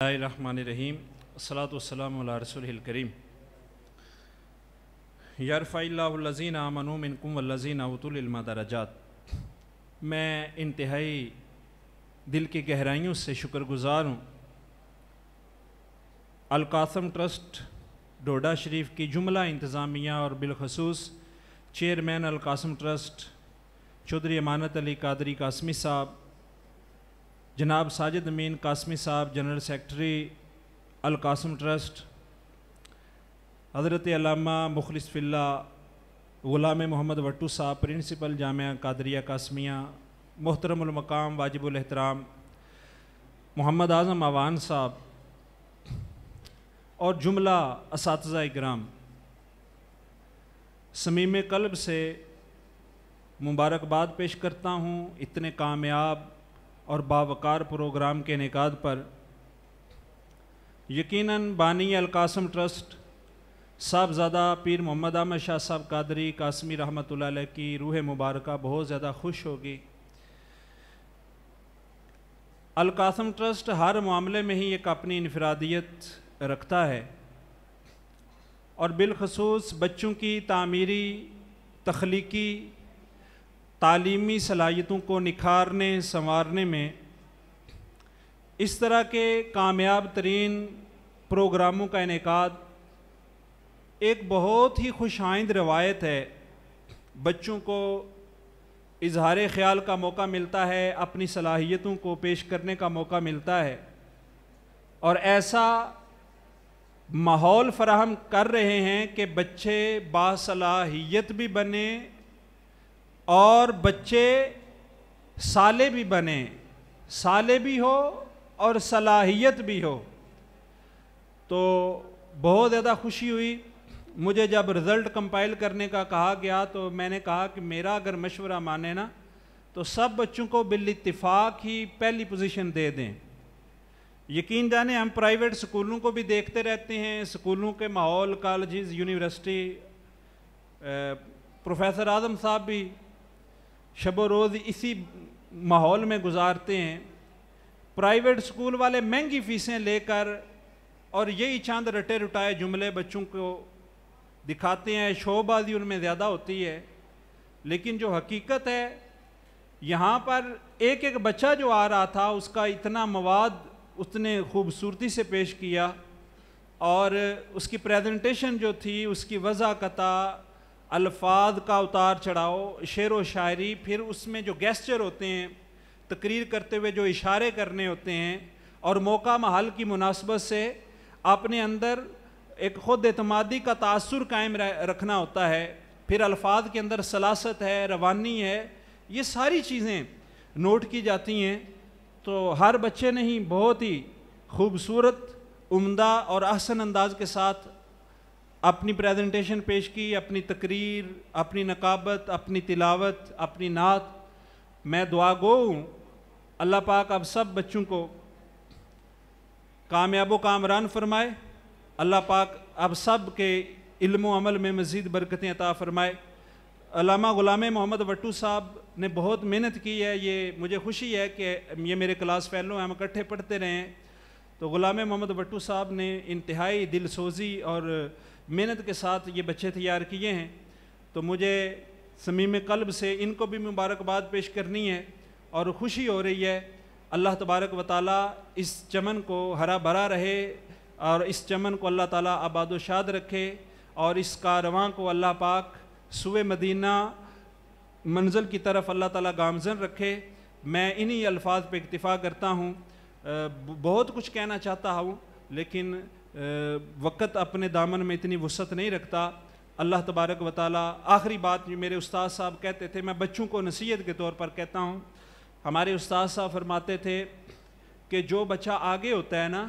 Bismillahirrahmanirrahim. Assalatu wassalamu ala rasulihil kareem. Yarfa'illahu allazina amanu minkum wallazina utul ilma darajat. میں انتہائی دل کی گہرائیوں سے شکرگزار ہوں القاسم ٹرسٹ ڈوڈا شریف کی جملہ انتظامیہ اور بالخصوص چیئرمین القاسم ٹرسٹ چودھری امانت علی قادری قاسمی صاحب، جناب ساجد امین قاسمی صاحب جنرل سیکرٹری القاسم ٹرسٹ، حضرت علامہ مخلص فی اللہ غلام محمد وٹو صاحب پرنسپل جامعہ قادریہ قاسمیہ، محترم المقام واجب الاحترام محمد اعظم عوان صاحب اور جملہ اساتذہ اکرام، صمیم قلب سے مبارکباد پیش کرتا ہوں اتنے کامیاب اور باوقار پروگرام کے انعقاد پر۔ یقیناً بانی القاسم ٹرسٹ صاحبزادہ پیر محمد احمد شاہ صاحب قادری قاسمی رحمۃ اللہ علیہ کی روح مبارکہ بہت زیادہ خوش ہوگی۔ القاسم ٹرسٹ ہر معاملے میں ہی ایک اپنی انفرادیت رکھتا ہے اور بالخصوص بچوں کی تعمیری، تخلیقی، تعلیمی صلاحیتوں کو نکھارنے سنوارنے میں اس طرح کے کامیاب ترین پروگراموں کا انعقاد ایک بہت ہی خوش آئند روایت ہے۔ بچوں کو اظہار خیال کا موقع ملتا ہے، اپنی صلاحیتوں کو پیش کرنے کا موقع ملتا ہے اور ایسا ماحول فراہم کر رہے ہیں کہ بچے باصلاحیت بھی بنیں اور بچے صالح بھی بنیں، صالح بھی ہو اور صلاحیت بھی ہو۔ تو بہت زیادہ خوشی ہوئی مجھے جب رزلٹ کمپائل کرنے کا کہا گیا، تو میں نے کہا کہ میرا اگر مشورہ مانے نا تو سب بچوں کو بالاتفاق ہی پہلی پوزیشن دے دیں۔ یقین جانیں ہم پرائیویٹ سکولوں کو بھی دیکھتے رہتے ہیں، سکولوں کے ماحول، کالجز، یونیورسٹی، پروفیسر اعظم صاحب بھی شب و روز اسی ماحول میں گزارتے ہیں۔ پرائیویٹ سکول والے مہنگی فیسیں لے کر اور یہی چاند رٹے رٹائے جملے بچوں کو دکھاتے ہیں، شو بازی ان میں زیادہ ہوتی ہے، لیکن جو حقیقت ہے یہاں پر ایک ایک بچہ جو آ رہا تھا اس کا اتنا مواد اس نے خوبصورتی سے پیش کیا اور اس کی پریزنٹیشن جو تھی، اس کی وضاحت، الفاظ کا اتار چڑھاؤ، شعر و شاعری، پھر اس میں جو گیسچر ہوتے ہیں تقریر کرتے ہوئے جو اشارے کرنے ہوتے ہیں اور موقع محل کی مناسبت سے اپنے اندر ایک خود اعتمادی کا تاثر قائم رکھنا ہوتا ہے، پھر الفاظ کے اندر سلاست ہے، روانی ہے، یہ ساری چیزیں نوٹ کی جاتی ہیں۔ تو ہر بچے نے ہی بہت ہی خوبصورت، عمدہ اور احسن انداز کے ساتھ اپنی پریزنٹیشن پیش کی، اپنی تقریر، اپنی نقابت، اپنی تلاوت، اپنی نعت۔ میں دعا گو ہوں اللہ پاک اب سب بچوں کو کامیاب و کامران فرمائے، اللہ پاک اب سب کے علم و عمل میں مزید برکتیں عطا فرمائے۔ علامہ غلام محمد وٹو صاحب نے بہت محنت کی ہے، یہ مجھے خوشی ہے کہ یہ میرے کلاس فیلو ہیں، ہم اکٹھے پڑھتے رہے ہیں۔ تو غلام محمد وٹو صاحب نے انتہائی دل سوزی اور محنت کے ساتھ یہ بچے تیار کیے ہیں، تو مجھے صمیم قلب سے ان کو بھی مبارکباد پیش کرنی ہے اور خوشی ہو رہی ہے۔ اللہ تبارک و تعالیٰ اس چمن کو ہرا بھرا رہے اور اس چمن کو اللہ تعالیٰ آباد و شاد رکھے اور اس کارواں کو اللہ پاک سوئے مدینہ منزل کی طرف اللہ تعالیٰ گامزن رکھے۔ میں انہی الفاظ پہ اکتفا کرتا ہوں، بہت کچھ کہنا چاہتا ہوں لیکن وقت اپنے دامن میں اتنی وسعت نہیں رکھتا۔ اللہ تبارک و تعالیٰ، آخری بات جو میرے استاد صاحب کہتے تھے، میں بچوں کو نصیحت کے طور پر کہتا ہوں، ہمارے استاد صاحب فرماتے تھے کہ جو بچہ آگے ہوتا ہے نا،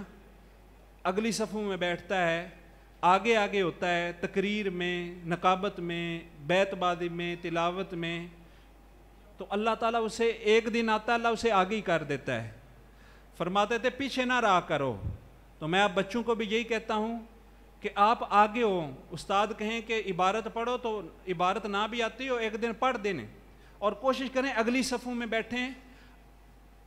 اگلی صفوں میں بیٹھتا ہے، آگے آگے ہوتا ہے تقریر میں، نقابت میں، بیت بازی میں، تلاوت میں، تو اللہ تعالیٰ اسے ایک دن آتا ہے، اللہ اسے آگے ہی کر دیتا ہے۔ فرماتے تھے پیچھے نہ رہا کرو۔ تو میں اب بچوں کو بھی یہی کہتا ہوں کہ آپ آگے ہو، استاد کہیں کہ عبارت پڑھو تو عبارت نہ بھی آتی ہو ایک دن پڑھ دینے اور کوشش کریں اگلی صفوں میں بیٹھیں،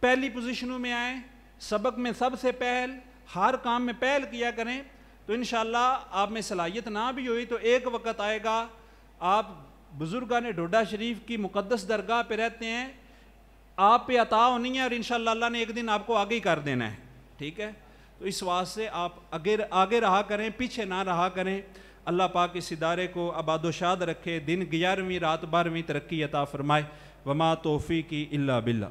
پہلی پوزیشنوں میں آئیں، سبق میں سب سے پہل، ہر کام میں پہل کیا کریں تو انشاءاللہ آپ میں صلاحیت نہ بھی ہوئی تو ایک وقت آئے گا آپ بزرگان ڈوڈا شریف کی مقدس درگاہ پہ رہتے ہیں، آپ پہ عطا ہونی ہے اور انشاءاللہ اللہ نے ایک دن آپ کو آگے ہی کر دینا ہے، ٹھیک ہے؟ تو اس واسطے آپ آگے رہا کریں، پیچھے نہ رہا کریں۔ اللہ پاک اس ادارے کو آباد و شاد رکھے، دن 11ویں رات 12ویں ترقی عطا فرمائے۔ وما توفیقی الا باللہ۔